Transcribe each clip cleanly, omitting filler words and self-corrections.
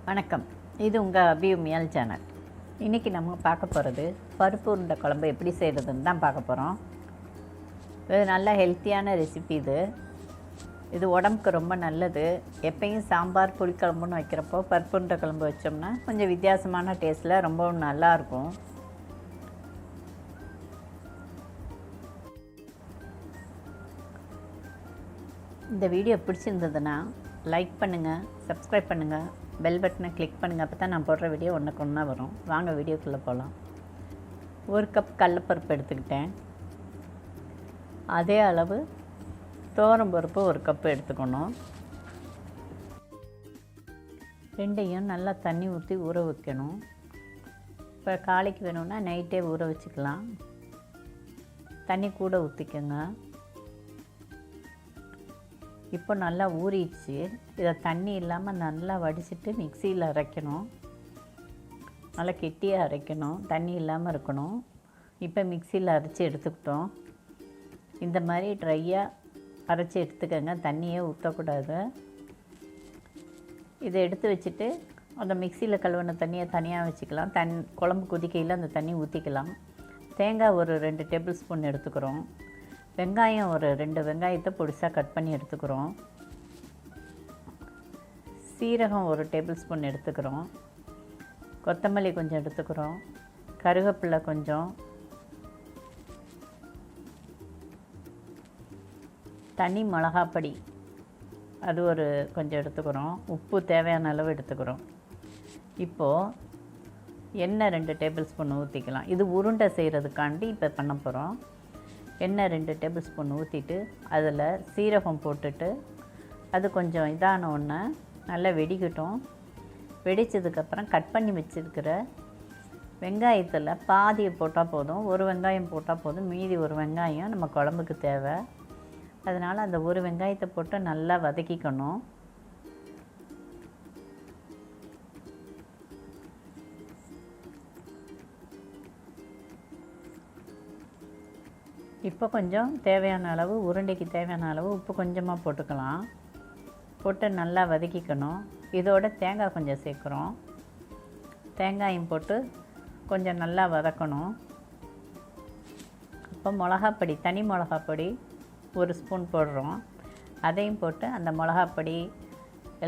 வணக்கம், இது உங்கள் AbiUmaiyal சேனல். இன்றைக்கி நம்ம பார்க்க போகிறது பருப்பு உருண்டை குழம்பு எப்படி செய்கிறதுன்னு தான் பார்க்க போகிறோம். இது நல்ல ஹெல்த்தியான ரெசிபி. இது உடம்புக்கு ரொம்ப நல்லது. எப்பயும் சாம்பார் புளிக்குழம்புன்னு வைக்கிறப்போ பருப்பு உருண்டை குழம்பு வச்சோம்னா கொஞ்சம் வித்தியாசமான டேஸ்ட்டில் ரொம்ப நல்லாயிருக்கும். இந்த வீடியோ பிடிச்சிருந்ததுன்னா லைக் பண்ணுங்கள், சப்ஸ்கிரைப் பண்ணுங்கள், பெல் பட்டனை கிளிக் பண்ணுங்கள். அப்போ தான் நான் போடுற வீடியோ ஒன்றுக்கு ஒன்றா வரும். வாங்க வீடியோக்குள்ளே போகலாம். 1 கப் கடலைப்பருப்பு எடுத்துக்கிட்டேன். அதே அளவு துவரம்பருப்பு 1 கப்பு எடுத்துக்கணும். ரெண்டையும் நல்லா தண்ணி ஊற்றி ஊற வைக்கணும். இப்போ காலைக்கு வேணும்னா நைட்டே ஊற வச்சுக்கலாம். தண்ணி கூட ஊற்றிக்கோங்க. இப்போ நல்லா ஊறிடுச்சு. இதை தண்ணி இல்லாமல் நல்லா வடிச்சிட்டு மிக்சியில் அரைக்கணும். நல்லா கெட்டியாக அரைக்கணும், தண்ணி இல்லாமல் இருக்கணும். இப்போ மிக்சியில் அரைச்சி எடுத்துக்கிட்டோம். இந்த மாதிரி ட்ரையாக அரைச்சி எடுத்துக்கோங்க, தண்ணியே ஊற்றக்கூடாது. இதை எடுத்து வச்சுட்டு அந்த மிக்சியில் கழுவின தண்ணியை தனியாக வச்சுக்கலாம். குழம்பு கொதிக்கையில் அந்த தண்ணி ஊற்றிக்கலாம். தேங்காய் ஒரு 2 டேபிள் ஸ்பூன் எடுத்துக்கிறோம். வெங்காயம் ஒரு 2 வெங்காயத்தை பொடிசாக கட் பண்ணி எடுத்துக்கிறோம். சீரகம் ஒரு டேபிள் ஸ்பூன் எடுத்துக்கிறோம். கொத்தமல்லி கொஞ்சம் எடுத்துக்கிறோம். கருவேப்பிலை கொஞ்சம், தனி மிளகாப்பொடி அது ஒரு கொஞ்சம் எடுத்துக்கிறோம். உப்பு தேவையான அளவு எடுத்துக்கிறோம். இப்போது எண்ணெய் 2 டேபிள் ஸ்பூன் ஊற்றிக்கலாம். இது உருண்டை செய்கிறதுக்காண்டி இப்போ பண்ண போகிறோம். எண்ணெய் 2 டேபிள் ஸ்பூன் ஊற்றிட்டு அதில் சீரகம் போட்டுட்டு அது கொஞ்சம் இதான ஒன்று நல்லா வெடிக்கட்டும். வெடித்ததுக்கப்புறம் கட் பண்ணி வச்சுருக்கிற வெங்காயத்தில் பாதியை போட்டால் போதும். ஒரு வெங்காயம் போட்டால் போதும். மீதி ஒரு வெங்காயம் நம்ம குழம்புக்கு தேவை. அதனால் அந்த ஒரு வெங்காயத்தை போட்டு நல்லா வதக்கிக்கணும். இப்போ கொஞ்சம் தேவையான அளவு, உருண்டைக்கு தேவையான அளவு உப்பு கொஞ்சமாக போட்டுக்கலாம். போட்டு நல்லா வதக்கிக்கணும். இதோட தேங்காய் கொஞ்சம் சேர்க்குறோம். தேங்காயும் போட்டு கொஞ்சம் நல்லா வதக்கணும். இப்போ மிளகாப்பொடி, தனி மிளகாப்பொடி 1 ஸ்பூன் போடுறோம். அதையும் போட்டு அந்த மிளகாப்பொடி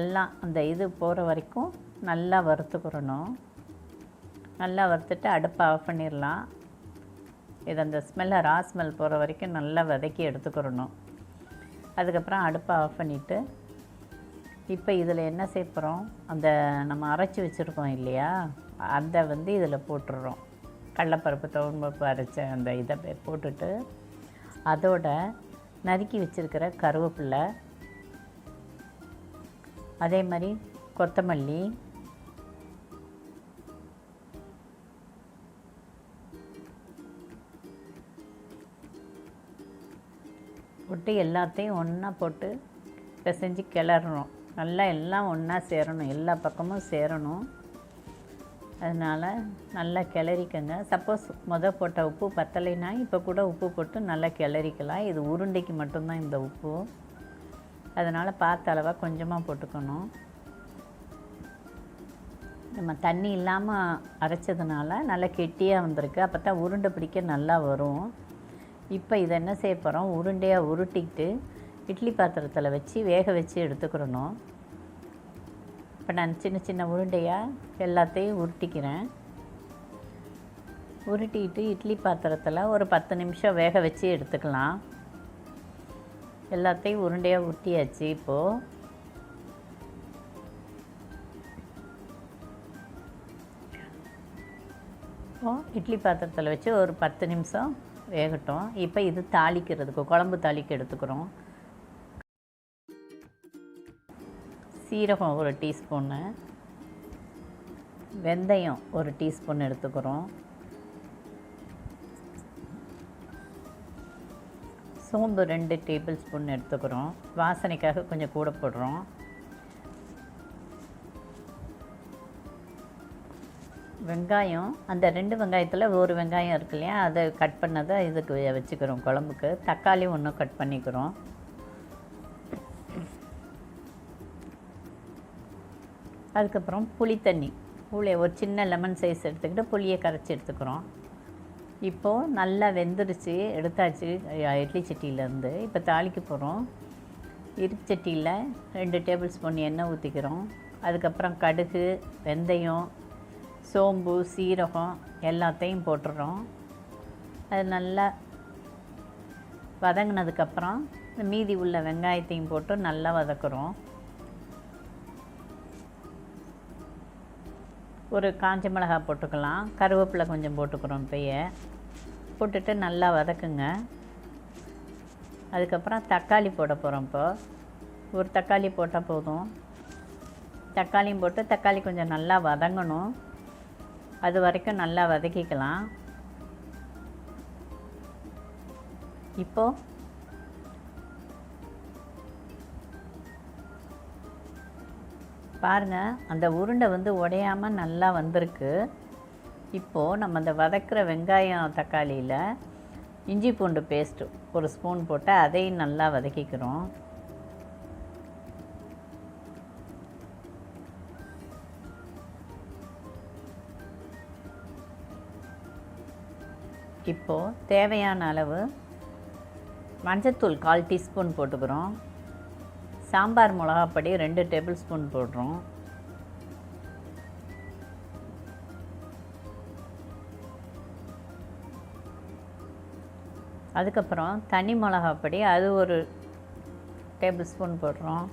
எல்லாம் அந்த இது போகிற வரைக்கும் நல்லா வறுத்துக்கிறணும். நல்லா வறுத்துட்டு அடுப்பை ஆஃப் பண்ணிடலாம். இது அந்த ஸ்மெல்லை ரா ஸ்மெல் போகிற வரைக்கும் நல்லா வதக்கி எடுத்துக்கிறணும். அதுக்கப்புறம் அடுப்பை ஆஃப் பண்ணிவிட்டு இப்போ இதில் என்ன சேர்க்குறோம், அந்த நம்ம அரைச்சி வச்சுருக்கோம் இல்லையா, அதை இதில் போட்டுடுறோம். கடலைப்பருப்பு துவரம்பருப்பு அரைச்ச அந்த இதை போட்டுட்டு அதோட நறுக்கி வச்சுருக்கிற கருவேப்பிலை, அதே மாதிரி கொத்தமல்லி, போட்டு எல்லாத்தையும் ஒன்றா போட்டு பிசைஞ்சு கிளறணும். நல்லா எல்லாம் ஒன்றா சேரணும், எல்லா பக்கமும் சேரணும். அதனால் நல்லா கிளறிக்கங்க. சப்போஸ் போட்ட உப்பு பத்தலைன்னா இப்போ கூட உப்பு போட்டு நல்லா கிளறிக்கலாம். இது உருண்டைக்கு மட்டும்தான் இந்த உப்பு. அதனால் பார்த்த அளவாக கொஞ்சமாக போட்டுக்கணும். நம்ம தண்ணி இல்லாமல் அரைச்சதுனால நல்லா கெட்டியாக வந்திருக்கு. அப்போ தான் உருண்டை பிடிக்க நல்லா வரும். இப்போ இதை என்ன செய்ய போகிறோம், உருண்டையாக உருட்டிக்கிட்டு இட்லி பாத்திரத்தில் வச்சு வேக வச்சு எடுத்துக்கிறணும். இப்போ நான் சின்ன சின்ன உருண்டையாக எல்லாத்தையும் உருட்டிக்கிறேன். உருட்டிக்கிட்டு இட்லி பாத்திரத்தில் ஒரு 10 நிமிஷம் வேக வச்சு எடுத்துக்கலாம். எல்லாத்தையும் உருண்டையாக உருட்டியாச்சு. இப்போது இட்லி பாத்திரத்தில் வச்சு ஒரு 10 நிமிஷம் வேகட்டும். இப்போ இது தாளிக்கிறதுக்கு குழம்பு தாளிக்க எடுத்துக்கிறோம். சீரகம் 1 டீஸ்பூன்னு, வெந்தயம் 1 டீஸ்பூன் எடுத்துக்கிறோம். சோம்பு 2 டேபிள் ஸ்பூன் எடுத்துக்கிறோம். வாசனைக்காக கொஞ்சம் கூட போடுறோம். வெங்காயம், அந்த 2 வெங்காயத்தில் ஒரு வெங்காயம் இருக்கு இல்லையா, அதை கட் பண்ணதை இதுக்கு வச்சுக்கிறோம் குழம்புக்கு. தக்காளி 1 கட் பண்ணிக்கிறோம். அதுக்கப்புறம் புளி தண்ணி, ஒரு சின்ன லெமன் சைஸ் எடுத்துக்கிட்டு புளியை கரைச்சி எடுத்துக்கிறோம். இப்போது நல்லா வெந்துருச்சு, எடுத்தாச்சு இட்லி சட்டியிலேருந்து. இப்போ தாளிக்க போகிறோம். இருப்பு சட்டியில் 2 டேபிள் ஸ்பூன் எண்ணெய் ஊற்றிக்கிறோம். அதுக்கப்புறம் கடுகு, வெந்தயம், சோம்பு, சீரகம் எல்லாத்தையும் போட்டுடுறோம். அது நல்லா வதங்கினதுக்கப்புறம் மீதி உள்ள வெங்காயத்தையும் போட்டு நல்லா வதக்குறோம். ஒரு காஞ்ச மிளகாய் போட்டுக்கலாம், கருவேப்பிலை கொஞ்சம் போட்டுக்கிறோம். இப்போயே போட்டுட்டு நல்லா வதக்குங்க. அதுக்கப்புறம் தக்காளி போட போகிறோம். இப்போ ஒரு தக்காளி போட்டால் போதும். தக்காளியும் போட்டு தக்காளி கொஞ்சம் நல்லா வதங்கணும். அது வரைக்கும் நல்லா வதக்கிக்கலாம். இப்போது பாருங்கள், அந்த உருண்டை உடையாமல் நல்லா வந்திருக்கு. இப்போது நம்ம அந்த வதக்கிற வெங்காயம் தக்காளியில் இஞ்சி பூண்டு பேஸ்ட்டு ஒரு ஸ்பூன் போட்டு அதையும் நல்லா வதக்கிக்கிறோம். இப்போது தேவையான அளவு மஞ்சத்தூள் 1/4 டீஸ்பூன் போட்டுக்கிறோம். சாம்பார் மிளகாப்பொடி 2 டேபிள் ஸ்பூன் போடுறோம். அதுக்கப்புறம் தனி மிளகாப்பொடி அது ஒரு டேபிள் ஸ்பூன் போடுறோம்.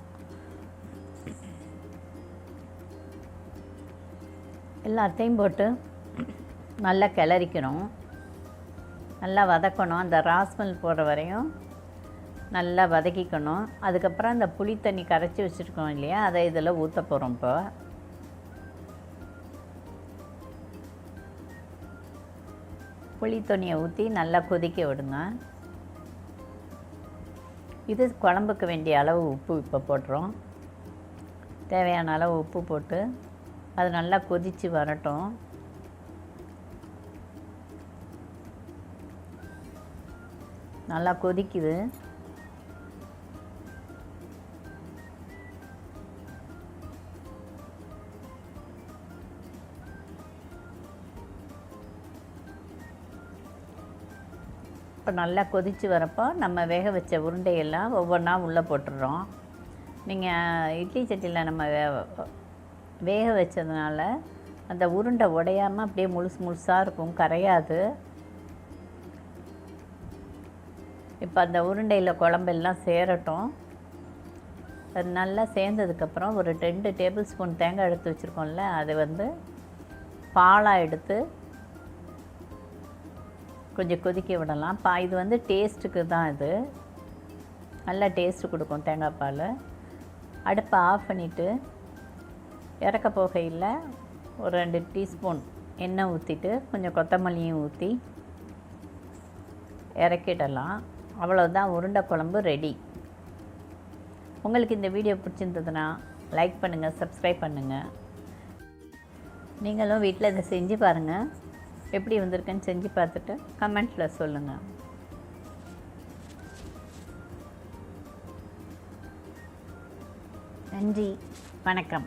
எல்லாத்தையும் போட்டு நல்லா கிளறிக்கணும், நல்லா வதக்கணும். அந்த ராஸ்மல் போடுற வரையும் நல்லா வதக்கிக்கணும். அதுக்கப்புறம் அந்த புளி தண்ணி கரைச்சி வச்சுருக்கோம் இல்லையா, அதை இதில் ஊற்ற போகிறோம். இப்போ புளி தண்ணியை ஊற்றி நல்லா கொதிக்க விடுங்க. இது குழம்புக்கு வேண்டிய அளவு உப்பு இப்போ போட்டுறோம். தேவையான அளவு உப்பு போட்டு அது நல்லா கொதித்து வரட்டும். நல்லா கொதிக்குது. இப்போ நல்லா கொதித்து வரப்போ நம்ம வேக வச்ச உருண்டையெல்லாம் ஒவ்வொன்றா உள்ளே போட்டுடுறோம். நீங்கள் இட்லி சட்டியில் நம்ம வேக வச்சதுனால அந்த உருண்டை உடையாமல் அப்படியே முழுசாக இருக்கும், கரையாது. இப்போ அந்த உருண்டையில் குழம்பெல்லாம் சேரட்டும். அது நல்லா சேர்ந்ததுக்கப்புறம் ஒரு 2 டேபிள் ஸ்பூன் தேங்காய் எடுத்து வச்சுருக்கோம்ல, அது பாலாக எடுத்து கொஞ்சம் கொதிக்க விடலாம். இது டேஸ்ட்டுக்கு தான், இது நல்லா டேஸ்ட்டு கொடுக்கும் தேங்காய் பால். அடுப்பை ஆஃப் பண்ணிவிட்டு இறக்க போகையில் ஒரு 2 டீஸ்பூன் எண்ணெய் ஊற்றிட்டு கொஞ்சம் கொத்தமல்லியும் ஊற்றி இறக்கிடலாம். அவ்வளோதான், உருண்டை குழம்பு ரெடி. உங்களுக்கு இந்த வீடியோ பிடிச்சிருந்ததுன்னா லைக் பண்ணுங்கள், சப்ஸ்கிரைப் பண்ணுங்கள். நீங்களும் வீட்டில் இதை செஞ்சு பாருங்கள். எப்படி வந்திருக்குன்னு செஞ்சு பார்த்துட்டு கமெண்ட்டில் சொல்லுங்கள். நன்றி, வணக்கம்.